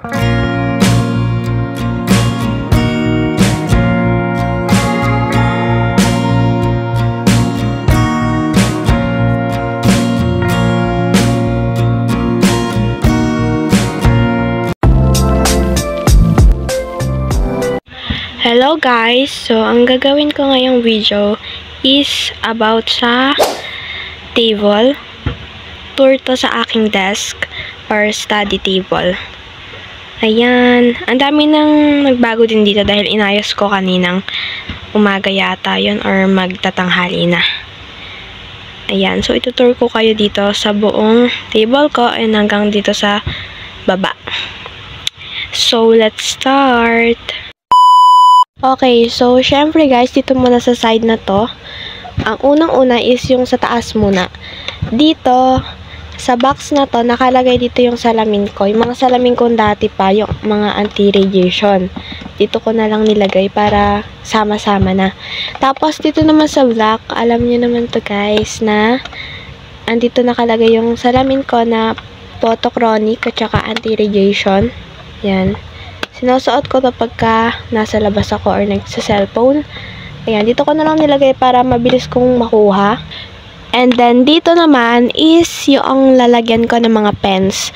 Hello guys! So, ang gagawin ko ngayong video is about sa table. Tour to sa aking desk or study table. Ayan. Ang dami nang nagbago din dito dahil inayos ko kaninang umaga yata yun or magtatanghali na. Ayan. So, itutour ko kayo dito sa buong table ko and hanggang dito sa baba. So, let's start! Okay, so syempre guys, dito muna sa side na to. Ang unang-una is yung sa taas muna. Dito, sa box na to, nakalagay dito yung salamin ko. Yung mga salamin ko dati pa, yung mga anti-radiation. Dito ko na lang nilagay para sama-sama na. Tapos dito naman sa black, alam niyo naman to guys, na andito nakalagay yung salamin ko na photochronic at saka anti-radiation. Yan. Sinusuot ko to pagka nasa labas ako or nagsa-cellphone. Ayan, dito ko na lang nilagay para mabilis kong makuha. And then, dito naman is yung lalagyan ko ng mga pens.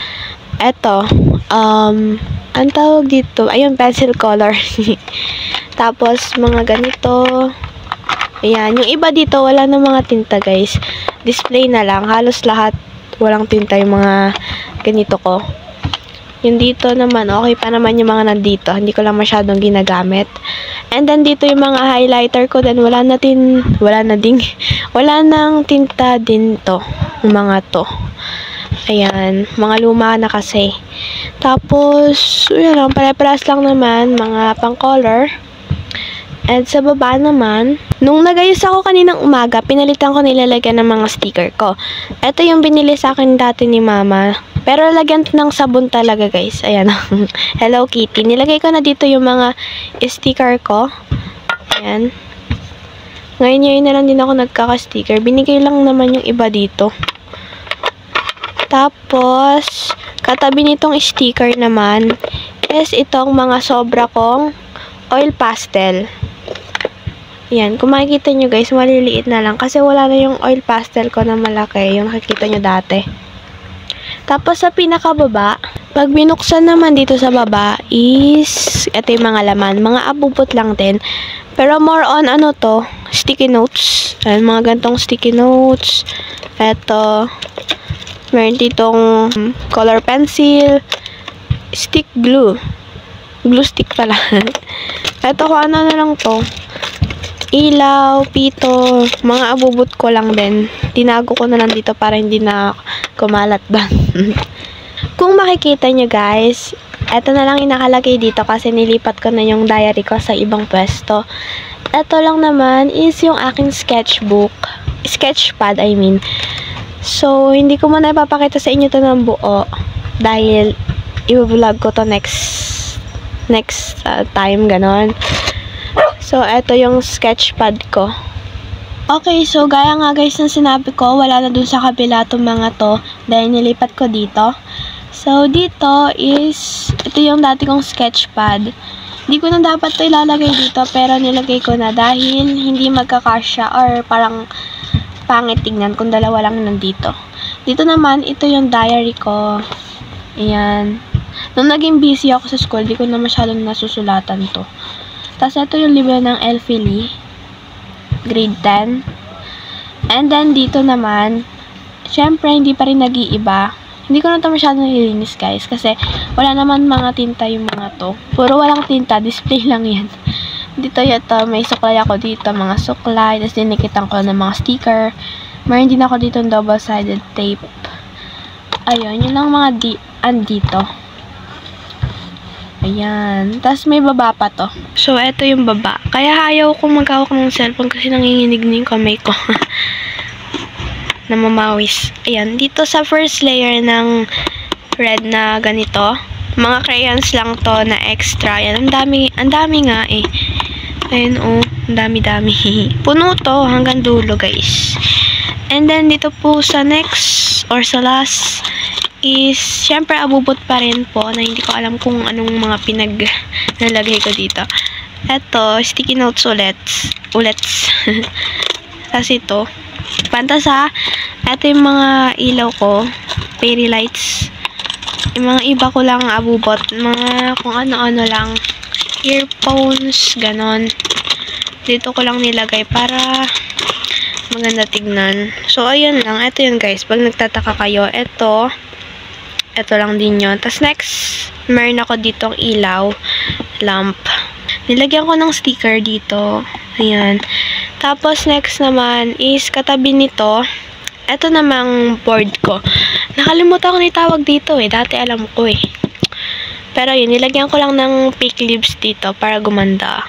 Eto, ang tawag dito, ayun, pencil color. Tapos, mga ganito. Ayan, yung iba dito, wala na mga tinta guys. Display na lang, halos lahat walang tinta yung mga ganito ko. Yung dito naman, okay pa naman yung mga nandito. Hindi ko lang masyadong ginagamit. And then, dito yung mga highlighter ko. Then, wala nang tinta din to. Yung mga to. Ayan. Mga luma na kasi. Tapos, yun lang. Pare-paras lang naman. Mga pang-color. And sa baba naman, nung nagayos ako kaninang umaga, pinalitan ko nilalagyan ng mga sticker ko. Ito yung binili sa akin dati ni mama. Pero lagyan ng sabon talaga guys. Ayan. Hello Kitty. Nilagay ko na dito yung mga sticker ko. Ayan. Ngayon na lang din ako nagkaka-sticker. Binigay lang naman yung iba dito. Tapos, katabi nitong sticker naman is itong mga sobra kong oil pastel. Ayan, kung makikita nyo guys, maliliit na lang. Kasi wala na yung oil pastel ko na malaki. Yung nakikita nyo dati. Tapos sa pinakababa, pag binuksan naman dito sa baba is, ito yung mga laman. Mga abubot lang din. Pero more on ano to, sticky notes. Ayan, mga gantong sticky notes. Ito, meron ditong color pencil, stick glue. Glue stick pala. Ito kung ano na lang to. Ilaw, pito, mga abubot ko lang din. Tinago ko na lang dito para hindi na kumalat ba. Kung makikita nyo guys, eto na lang inakalagay dito kasi nilipat ko na yung diary ko sa ibang pwesto. Eto lang naman is yung aking sketchbook. Sketchpad, I mean. So, hindi ko muna ipapakita sa inyo to ng buo dahil i-vlog ko to next time, ganon. So, eto yung sketchpad ko. Okay, so gaya nga guys ng sinabi ko, wala na dun sa kabila itong mga to dahil nilipat ko dito. So, dito is, ito yung dati kong sketchpad. Hindi ko na dapat ito ilalagay dito pero nilagay ko na dahil hindi magkakasya or parang pangit tingnan kung dalawa lang nandito. Dito naman, ito yung diary ko. Ayan. Nung naging busy ako sa school, di ko na masyadong nasusulatan to. Tapos, ito yung libro ng Elfie Lee. Grade 10. And then, dito naman, syempre, hindi pa rin nag-iiba. Hindi ko na ito masyadong nililinis, guys. Kasi, wala naman mga tinta yung mga to. Puro walang tinta. Display lang yan. Dito, ito, may suklay ako dito. Mga suklay. Tapos, dinikitan ko ng mga sticker. Mayroon din ako dito double-sided tape. Ayun, yun lang mga andito. Ayan. Tapos may baba pa to. So, eto yung baba. Kaya ayaw kong maghawak ng cellphone kasi nanginginig na yung kamay ko. Namamawis. Ayan. Dito sa first layer ng red na ganito. Mga crayons lang to na extra. Ayan. Ang dami nga eh. Ayan oh. Ang dami-dami. Puno to hanggang dulo guys. And then dito po sa next or sa last is, syempre, abubot pa rin po na hindi ko alam kung anong mga nalagay ko dito. Eto, sticky notes ulit. Tapos ito, pantasa. Eto yung mga ilaw ko, fairy lights. Yung mga iba ko lang abubot, mga kung ano-ano lang, earphones, ganon. Dito ko lang nilagay para maganda tignan. So, ayun lang. Ito yun, guys. Pag nagtataka kayo, ito lang din yun. Tapos, next, meron ako ditong ilaw, lamp. Nilagyan ko ng sticker dito. Ayan. Tapos, next naman is, katabi nito, ito namang board ko. Nakalimutan ko na itawag dito eh. Dati alam ko eh. Pero yun, nilagyan ko lang ng fake leaves dito para gumanda.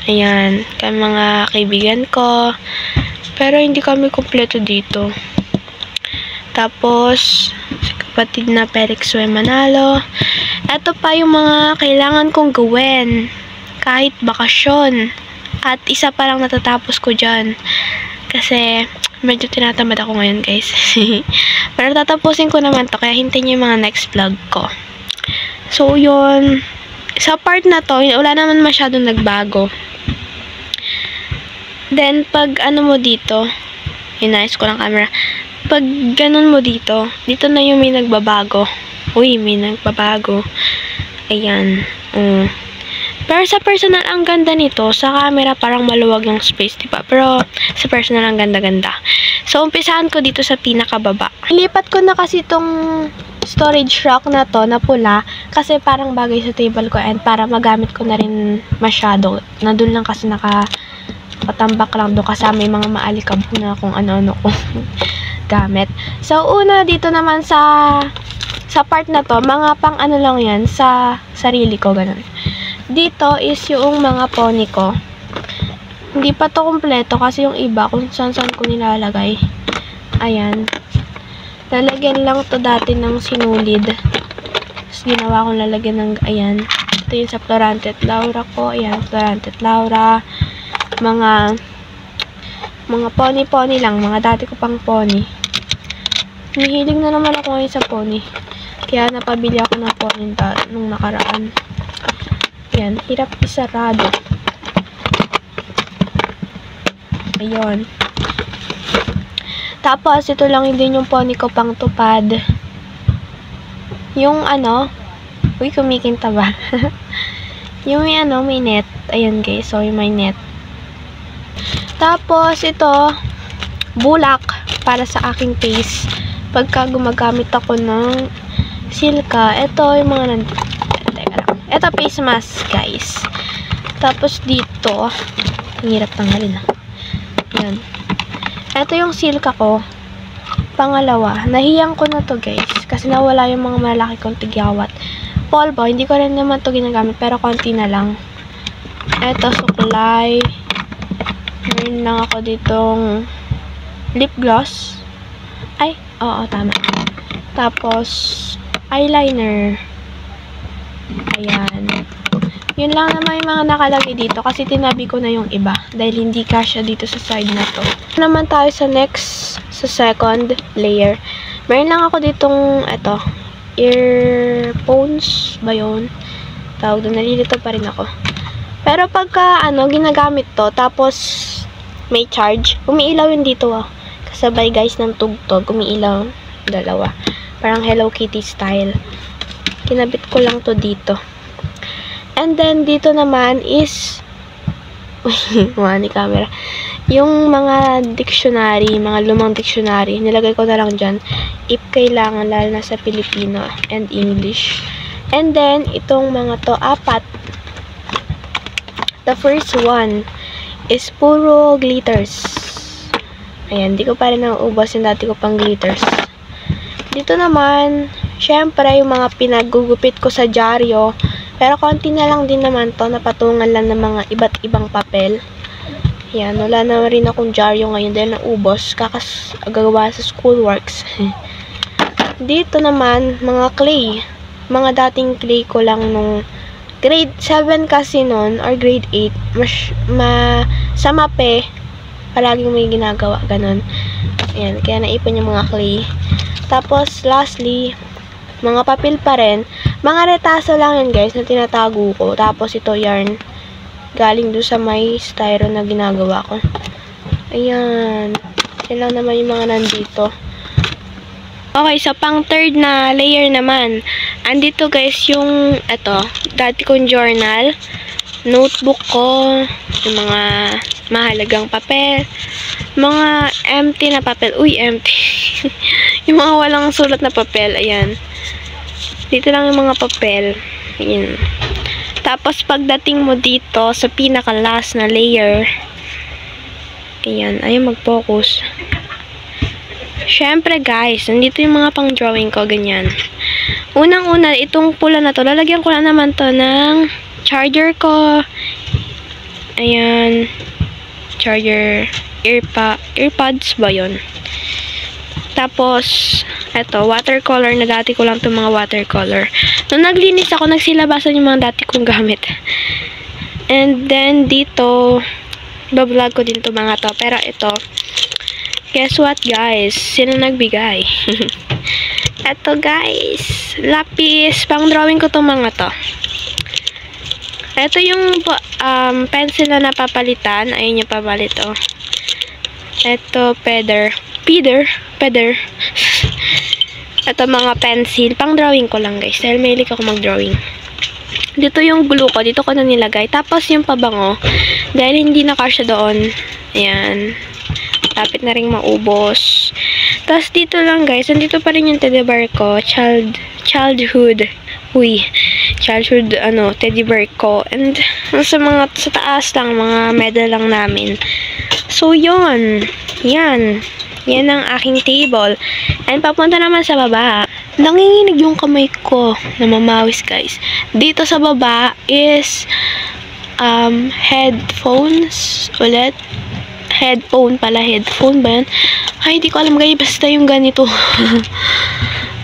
Ayan, kami mga kaibigan ko. Pero hindi kami kumpleto dito. Tapos, kapatid na Perixue Manalo. Ito pa yung mga kailangan kong gawin. Kahit bakasyon. At isa pa lang natatapos ko dyan. Kasi, medyo tinatamad ako ngayon, guys. Pero tatapusin ko naman to. Kaya hintayin nyo yung mga next vlog ko. So, yun. Sa part na to, wala naman masyadong nagbago. Then, pag ano mo dito, inayos ko lang camera. Pag ganun mo dito na yung may nagbabago. Uy, may nagbabago. Ayan. Pero sa personal, ang ganda nito. Sa camera, parang maluwag yung space, diba? Pero, sa personal, ang ganda-ganda. So, umpisahan ko dito sa pinakababa. Ilipat ko na kasi itong storage rack na to, na pula, kasi parang bagay sa table ko and para magamit ko na rin masyado. Nandun lang kasi patambak lang doon kasama yung mga maalikabok na kung ano-ano kong gamit. So, una dito naman sa part na to, mga pang ano lang yan, sa sarili ko, ganun. Dito is yung mga pony ko. Hindi pa to kompleto kasi yung iba kung saan-saan ko nilalagay. Ayan. Lalagyan lang to dati ng sinulid. Tapos ginawa kong lalagyan ng, ayan. Ito yung sa Florante at Laura ko. Ayan, Florante at Laura. Mga pony-pony lang. Mga dati ko pang pony. Nahilig na naman ako ngayon sa pony. Kaya napabili ako ng pony nung nakaraan. Ayan, hirap isarado. Ayun. Tapos, ito lang din yung pony ko pang tupad. Yung ano, uy, kumikinta ba? Yung may ano, may net. Ayan guys, so yung may net. Tapos, ito, bulak para sa aking face. Pagka gumagamit ako ng silka, ito yung mga nandito. Ito, face mask, guys. Tapos, dito, ang hirap tanggalin na. Yan. Ito yung silka ko. Pangalawa, nahiyang ko na to, guys. Kasi nawala yung mga malaki kong tigyawat. Polvo, hindi ko rin naman to ginagamit, pero konti na lang. Ito, suklay. Meron lang ako ditong lip gloss. Ay, oo, tama. Tapos, eyeliner. Ayan. Yun lang naman yung mga nakalagay dito kasi tinabi ko na yung iba dahil hindi kasya dito sa side na to. Naman tayo sa next, sa second layer. Meron lang ako ditong, eto, earphones ba yun? Tawag doon, nalilito pa rin ako. Pero pagka, ginagamit to, tapos may charge, umiilaw yun dito, kasabay guys ng tugtog, umiilaw, dalawa. Parang Hello Kitty style. Kinabit ko lang to dito. And then, dito naman is, ni camera, yung mga dictionary, mga lumang dictionary, nilagay ko na lang dyan, if kailangan, lalo na sa Filipino and English. And then, itong mga to, 4. The first one is puro glitters. Ayan, di ko pa rin nauubos yung dati ko pang glitters. Dito naman, syempre, yung mga pinagugupit ko sa dyaryo. Pero konti na lang din naman to, napatungan lang ng mga iba't ibang papel. Yan, wala na rin akong dyaryo ngayon dahil naubos. Gagawa sa schoolworks. Dito naman, mga clay. Mga dating clay ko lang nung grade 7 kasi nun, or grade 8. Sa mape, palaging may ginagawa, ganun. Ayan, kaya naipon yung mga clay. Tapos, lastly, mga papel pa rin. Mga retaso lang yan guys na tinatago ko. Tapos ito yarn. Galing doon sa may styro na ginagawa ko. Ayan. Yan lang naman yung mga nandito. Okay, so pang third na layer naman. Andito guys yung, dati kong journal, notebook ko, yung mga mahalagang papel, mga empty na papel. Uy, empty. Yung mga walang sulat na papel, ayan. Dito lang yung mga papel. Ayan. Tapos pagdating mo dito sa pinaka-last na layer, ayan, ayaw mag-focus. Syempre guys, nandito yung mga pang-drawing ko, ganyan. Unang-una, itong pula na to, lalagyan ko na naman to ng charger ko. Ayan. Charger. Earpods ba yun? Tapos, eto, watercolor na dati ko lang itong mga watercolor. Nung naglinis ako, nagsilabasan yung mga dati kong gamit. And then, dito, bablog ko din to mga to. Pero ito, guess what guys? Sino nagbigay? Eto guys, lapis. Pang drawing ko tong mga to. Eto yung pencil na napapalitan. Ayun yung papalit oh. Eto, feather. Eto mga pencil. Pang drawing ko lang guys. Dahil mahilig ako mag-drawing. Dito yung glue ko. Dito ko na nilagay. Tapos yung pabango. Dahil hindi na kasya doon. Ayan. Lapit na rin maubos. Tapos dito lang guys, nandito pa rin yung teddy bear ko. Childhood. Childhood teddy bear ko. And sa taas lang, mga medal lang namin. So yun. Yan ang aking table. And papunta naman sa baba. Nanginginig yung kamay ko na mamawis guys. Dito sa baba is headphones ulit. Headphone ba yan? Ay, hindi ko alam guys, basta yung ganito.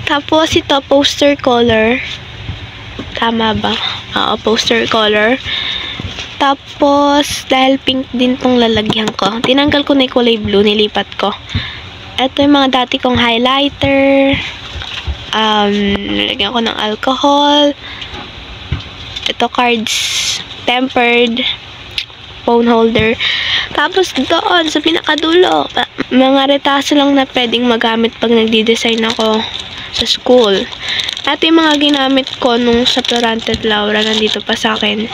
Tapos ito, poster color. Tama ba? Oo, poster color. Tapos, dahil pink din tong lalagyan ko, tinanggal ko na yung kulay blue, nilipat ko. Ito yung mga dati kong highlighter. Nilagyan ko ng alcohol. Ito, cards, tempered, phone holder. Tapos doon sa pinakadulo, mga retaso lang na pwedeng magamit pag nagdi-design ako sa school. At yung mga ginamit ko nung sa Florante at Laura nandito pa sa akin.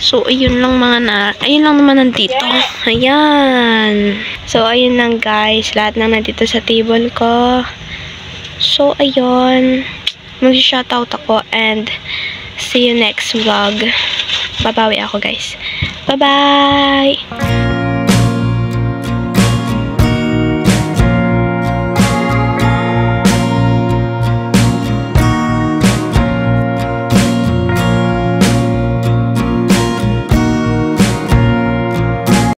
So ayun lang naman nandito. Ayan. So ayun lang guys, lahat na nandito sa table ko. So ayun, mag-shoutout ako and see you next vlog. Babawi ako guys. Bye-bye!